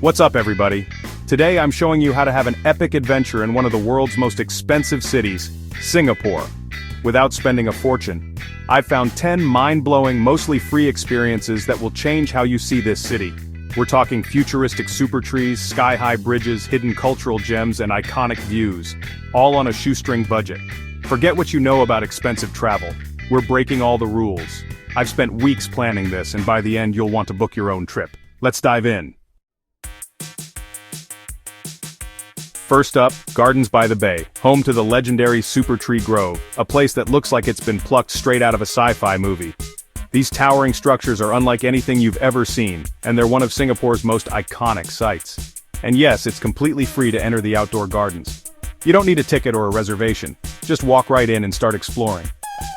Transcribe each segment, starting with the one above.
What's up, everybody? Today I'm showing you how to have an epic adventure in one of the world's most expensive cities, Singapore, without spending a fortune. I've found 10 mind-blowing, mostly free experiences that will change how you see this city. We're talking futuristic super trees, sky-high bridges, hidden cultural gems, and iconic views, all on a shoestring budget. Forget what you know about expensive travel. We're breaking all the rules. I've spent weeks planning this, and by the end you'll want to book your own trip. Let's dive in. First up, Gardens by the Bay, home to the legendary Super Tree Grove, a place that looks like it's been plucked straight out of a sci-fi movie. These towering structures are unlike anything you've ever seen, and they're one of Singapore's most iconic sights. And yes, it's completely free to enter the outdoor gardens. You don't need a ticket or a reservation, just walk right in and start exploring.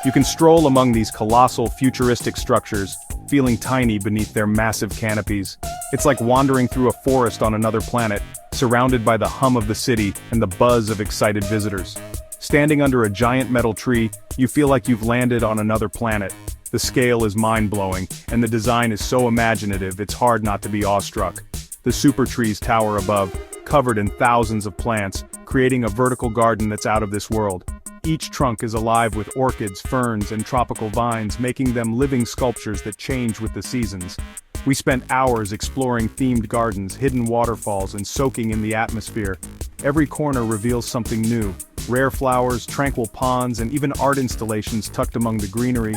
You can stroll among these colossal, futuristic structures, feeling tiny beneath their massive canopies. It's like wandering through a forest on another planet, surrounded by the hum of the city and the buzz of excited visitors. Standing under a giant metal tree, you feel like you've landed on another planet. The scale is mind-blowing, and the design is so imaginative it's hard not to be awestruck. The super trees tower above, covered in thousands of plants, creating a vertical garden that's out of this world. Each trunk is alive with orchids, ferns, and tropical vines, making them living sculptures that change with the seasons. We spent hours exploring themed gardens, hidden waterfalls, and soaking in the atmosphere. Every corner reveals something new: rare flowers, tranquil ponds, and even art installations tucked among the greenery.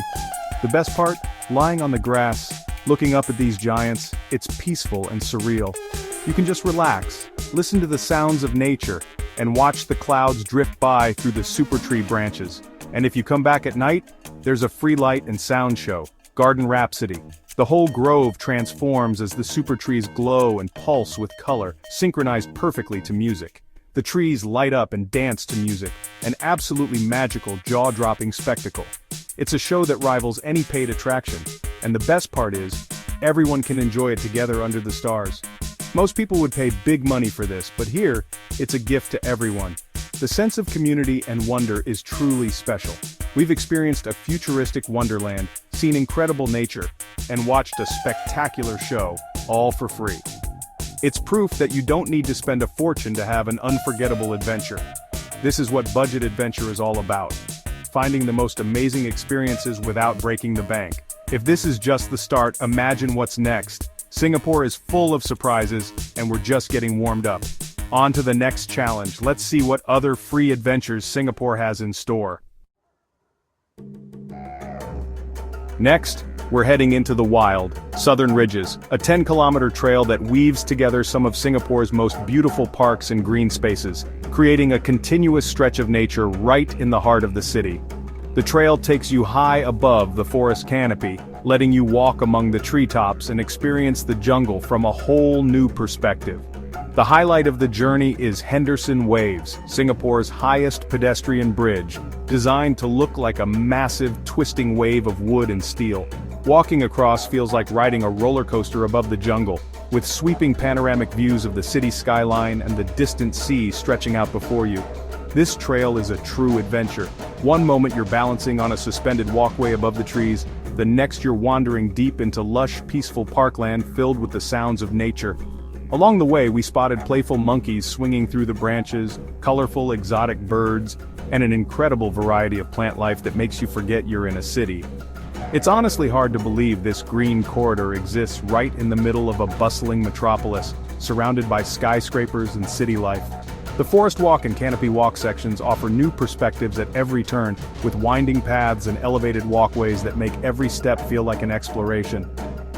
The best part? Lying on the grass, looking up at these giants, it's peaceful and surreal. You can just relax, listen to the sounds of nature, and watch the clouds drift by through the super tree branches. And if you come back at night, there's a free light and sound show, Garden Rhapsody. The whole grove transforms as the super trees glow and pulse with color, synchronized perfectly to music. The trees light up and dance to music, an absolutely magical, jaw-dropping spectacle. It's a show that rivals any paid attraction, and the best part is, everyone can enjoy it together under the stars. Most people would pay big money for this, but here, it's a gift to everyone. The sense of community and wonder is truly special. We've experienced a futuristic wonderland, seen incredible nature, and watched a spectacular show, all for free. It's proof that you don't need to spend a fortune to have an unforgettable adventure. This is what budget adventure is all about. Finding the most amazing experiences without breaking the bank. If this is just the start, imagine what's next. Singapore is full of surprises, and we're just getting warmed up. On to the next challenge. Let's see what other free adventures Singapore has in store. Next, we're heading into the wild, Southern Ridges, a 10-kilometer trail that weaves together some of Singapore's most beautiful parks and green spaces, creating a continuous stretch of nature right in the heart of the city. The trail takes you high above the forest canopy, letting you walk among the treetops and experience the jungle from a whole new perspective. The highlight of the journey is Henderson Waves, Singapore's highest pedestrian bridge, designed to look like a massive, twisting wave of wood and steel. Walking across feels like riding a roller coaster above the jungle, with sweeping panoramic views of the city skyline and the distant sea stretching out before you. This trail is a true adventure. One moment you're balancing on a suspended walkway above the trees, the next you're wandering deep into lush, peaceful parkland filled with the sounds of nature. Along the way, we spotted playful monkeys swinging through the branches, colorful exotic birds, and an incredible variety of plant life that makes you forget you're in a city. It's honestly hard to believe this green corridor exists right in the middle of a bustling metropolis, surrounded by skyscrapers and city life. The Forest Walk and Canopy Walk sections offer new perspectives at every turn, with winding paths and elevated walkways that make every step feel like an exploration.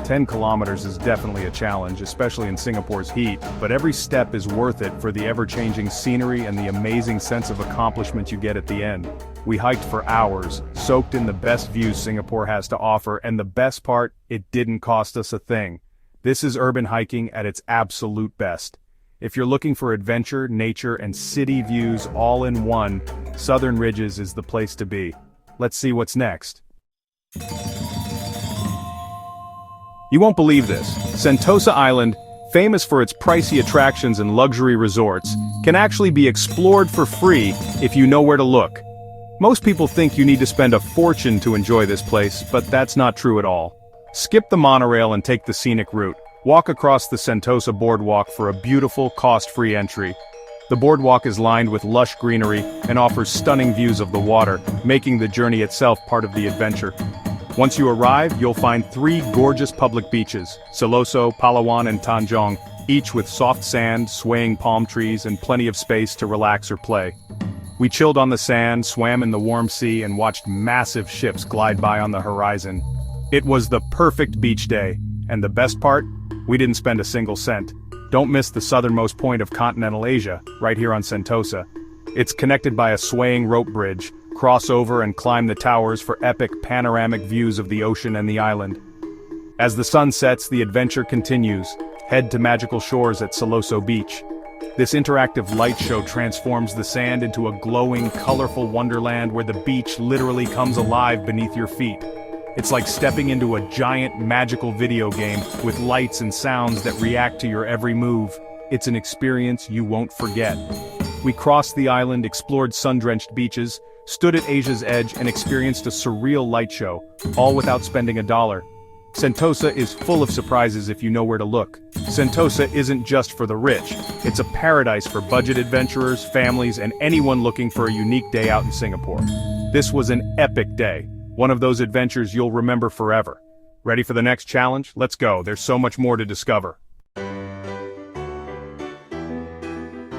10 kilometers is definitely a challenge, especially in Singapore's heat, but every step is worth it for the ever-changing scenery and the amazing sense of accomplishment you get at the end. We hiked for hours, soaked in the best views Singapore has to offer, and the best part, it didn't cost us a thing. This is urban hiking at its absolute best. If you're looking for adventure, nature, and city views all in one, Southern Ridges is the place to be. Let's see what's next. You won't believe this. Sentosa Island, famous for its pricey attractions and luxury resorts, can actually be explored for free if you know where to look. Most people think you need to spend a fortune to enjoy this place, but that's not true at all. Skip the monorail and take the scenic route. Walk across the Sentosa boardwalk for a beautiful, cost-free entry. The boardwalk is lined with lush greenery and offers stunning views of the water, making the journey itself part of the adventure. Once you arrive, you'll find 3 gorgeous public beaches, Siloso, Palawan and Tanjong, each with soft sand, swaying palm trees and plenty of space to relax or play. We chilled on the sand, swam in the warm sea and watched massive ships glide by on the horizon. It was the perfect beach day, and the best part? We didn't spend a single cent. Don't miss the southernmost point of continental Asia, right here on Sentosa. It's connected by a swaying rope bridge. Cross over and climb the towers for epic panoramic views of the ocean and the island. As the sun sets, the adventure continues. Head to magical shores at Siloso Beach. This interactive light show transforms the sand into a glowing, colorful wonderland where the beach literally comes alive beneath your feet. It's like stepping into a giant magical video game with lights and sounds that react to your every move. It's an experience you won't forget. We crossed the island, explored sun-drenched beaches, stood at Asia's edge and experienced a surreal light show, all without spending $1. Sentosa is full of surprises if you know where to look. Sentosa isn't just for the rich, it's a paradise for budget adventurers, families, and anyone looking for a unique day out in Singapore. This was an epic day, one of those adventures you'll remember forever. Ready for the next challenge? Let's go, there's so much more to discover.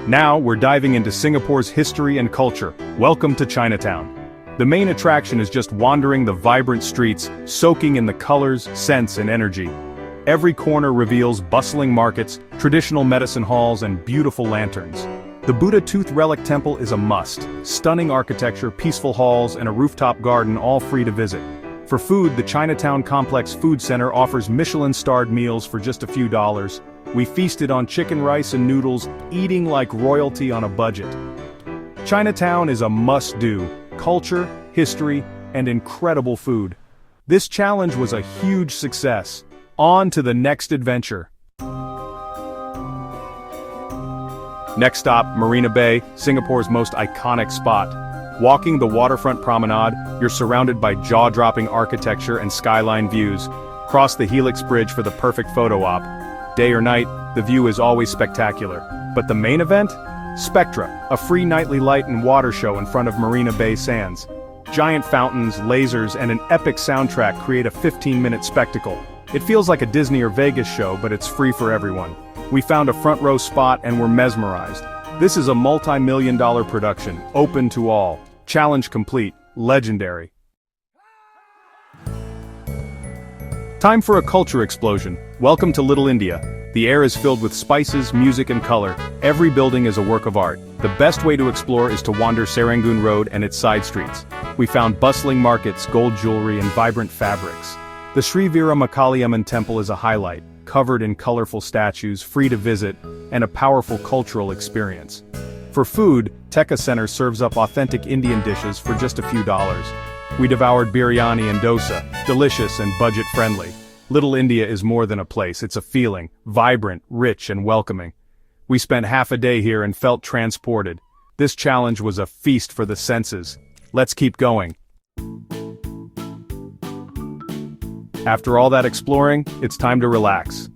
Now we're diving into Singapore's history and culture. Welcome to Chinatown. The main attraction is just wandering the vibrant streets, soaking in the colors, scents, and energy. Every corner reveals bustling markets, traditional medicine halls, and beautiful lanterns. The Buddha Tooth Relic Temple is a must. Stunning architecture, peaceful halls, and a rooftop garden all free to visit. For food, the Chinatown Complex Food Center offers Michelin-starred meals for just a few dollars. We feasted on chicken rice and noodles, eating like royalty on a budget. Chinatown is a must-do. Culture, history, and incredible food. This challenge was a huge success. On to the next adventure. Next stop, Marina Bay, Singapore's most iconic spot. Walking the waterfront promenade, you're surrounded by jaw-dropping architecture and skyline views. Cross the Helix Bridge for the perfect photo op. Day or night, the view is always spectacular. But the main event? Spectra, a free nightly light and water show in front of Marina Bay Sands. Giant fountains, lasers, and an epic soundtrack create a 15-minute spectacle. It feels like a Disney or Vegas show, but it's free for everyone. We found a front row spot and were mesmerized. This is a multi-million-dollar production, open to all. Challenge complete, legendary. Time for a culture explosion. Welcome to Little India. The air is filled with spices, music, and color. Every building is a work of art. The best way to explore is to wander Serangoon Road and its side streets. We found bustling markets, gold jewelry, and vibrant fabrics. The Sri Veeramakaliamman Temple is a highlight, covered in colorful statues, free to visit, and a powerful cultural experience. For food, Tekka Center serves up authentic Indian dishes for just a few dollars. We devoured biryani and dosa, delicious and budget-friendly. Little India is more than a place, it's a feeling, vibrant, rich, and welcoming. We spent half a day here and felt transported. This challenge was a feast for the senses. Let's keep going. After all that exploring, it's time to relax.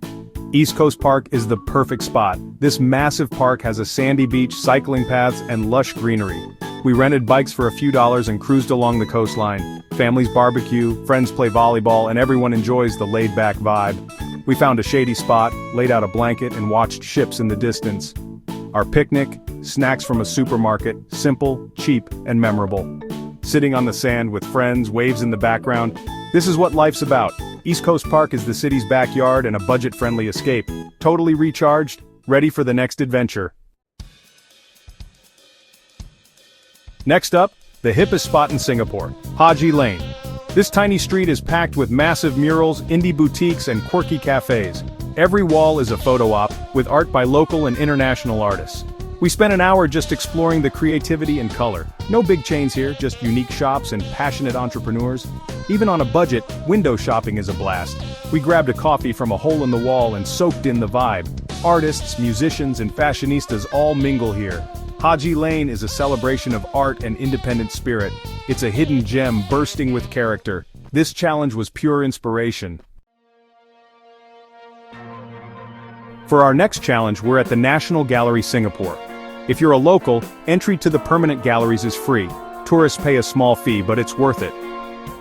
East Coast Park is the perfect spot. This massive park has a sandy beach, cycling paths, and lush greenery. We rented bikes for a few dollars and cruised along the coastline. Families barbecue, friends play volleyball, and everyone enjoys the laid-back vibe. We found a shady spot, laid out a blanket, and watched ships in the distance. Our picnic, snacks from a supermarket, simple, cheap, and memorable. Sitting on the sand with friends, waves in the background. This is what life's about. East Coast Park is the city's backyard and a budget-friendly escape. Totally recharged, ready for the next adventure. Next up, the hippest spot in Singapore, Haji Lane. This tiny street is packed with massive murals, indie boutiques, and quirky cafes. Every wall is a photo op, with art by local and international artists. We spent an hour just exploring the creativity and color. No big chains here, just unique shops and passionate entrepreneurs. Even on a budget, window shopping is a blast. We grabbed a coffee from a hole in the wall and soaked in the vibe. Artists, musicians, and fashionistas all mingle here. Haji Lane is a celebration of art and independent spirit. It's a hidden gem bursting with character. This challenge was pure inspiration. For our next challenge, we're at the National Gallery Singapore. If you're a local, entry to the permanent galleries is free. Tourists pay a small fee, but it's worth it.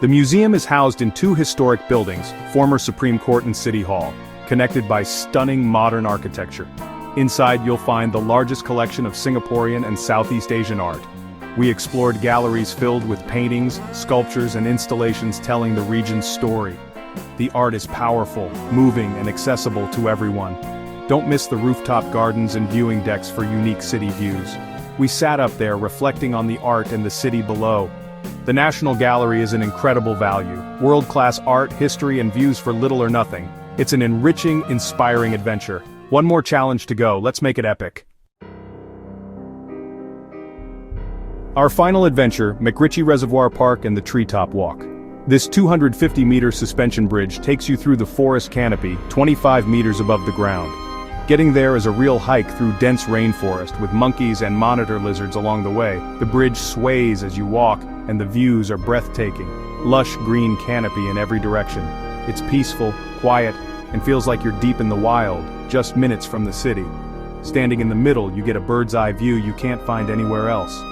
The museum is housed in two historic buildings, former Supreme Court and City Hall, connected by stunning modern architecture. Inside you'll find the largest collection of Singaporean and Southeast Asian art. We explored galleries filled with paintings, sculptures and installations telling the region's story. The art is powerful, moving and accessible to everyone. Don't miss the rooftop gardens and viewing decks for unique city views. We sat up there reflecting on the art and the city below. The National Gallery is an incredible value. World-class art, history and views for little or nothing. It's an enriching, inspiring adventure. One more challenge to go, let's make it epic. Our final adventure, McRitchie Reservoir Park and the Treetop Walk. This 250-meter suspension bridge takes you through the forest canopy, 25 meters above the ground. Getting there is a real hike through dense rainforest with monkeys and monitor lizards along the way. The bridge sways as you walk, and the views are breathtaking. Lush green canopy in every direction. It's peaceful, quiet, and feels like you're deep in the wild, just minutes from the city. Standing in the middle, you get a bird's-eye view you can't find anywhere else.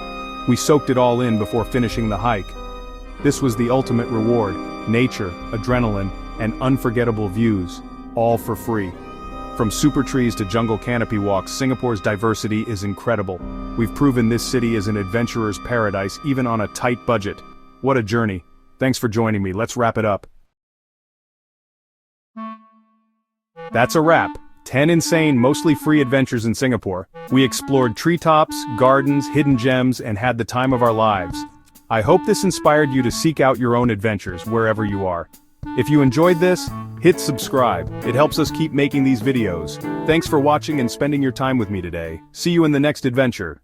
We soaked it all in before finishing the hike. This was the ultimate reward: nature, adrenaline, and unforgettable views, all for free. From super trees to jungle canopy walks, Singapore's diversity is incredible. We've proven this city is an adventurer's paradise, even on a tight budget. What a journey. Thanks for joining me, let's wrap it up. That's a wrap. 10 insane, mostly free adventures in Singapore. We explored treetops, gardens, hidden gems, and had the time of our lives. I hope this inspired you to seek out your own adventures wherever you are. If you enjoyed this, hit subscribe. It helps us keep making these videos. Thanks for watching and spending your time with me today. See you in the next adventure.